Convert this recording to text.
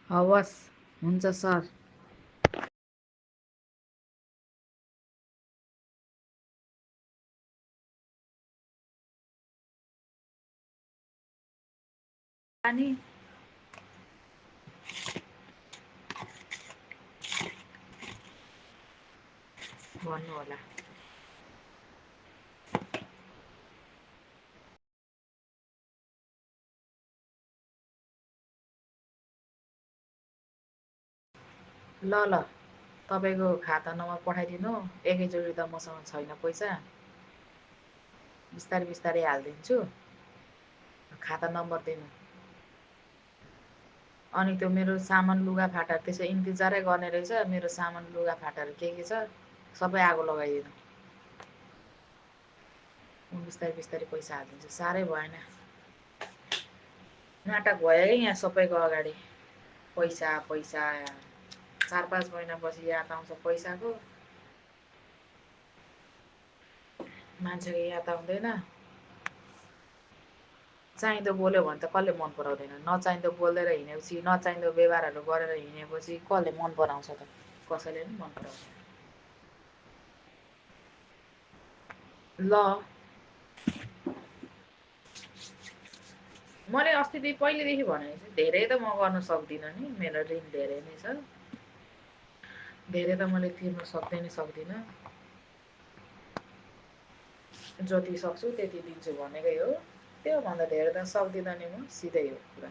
हवस्, हुन्छ सर। अनि भन्नु होला। ल ल, तपाईँको खाता नम्बर पठाइदिनु। एकैचोटि त मसँग छैन पैसा, बिस्तारै बिस्तारै हालिदिन्छु। खाता नम्बर दिनु। अनि त्यो मेरो सामान लुगाफाटाहरू त्यसो इन्तजारै गर्ने रहेछ। मेरो सामान लुगाफाटाहरू के छ सबै आगो लगाइदिनु। म बिस्तारै बिस्तारै पैसा हालिदिन्छु, साह्रै भएन। नाटक भयो है यहाँ सबैको अगाडि। पैसा पैसा 4-5 महिनापछि याद आउँछ पैसाको। मान्छेको याद आउँदैन। चाहिँदो बोल्यो भने त कसले मन पराउँदैन। नचाहिँदो बोलेर हिँडेपछि, नचाहिँदो व्यवहारहरू गरेर हिँडेपछि कसले मन पराउँछ त? कसैले पनि मन पराउँदैन। ल, मैले अस्तिदेखि पहिलेदेखि भनेको छु, धेरै त म गर्न सक्दिनँ नि। मेरो ऋण धेरै नै छ। धेरै त मैले तिर्न सक्दिनँ। जति सक्छु त्यति दिन्छु भनेकै हो। त्योभन्दा धेरै त सक्दिनँ नि म, सिधै हो कुरा।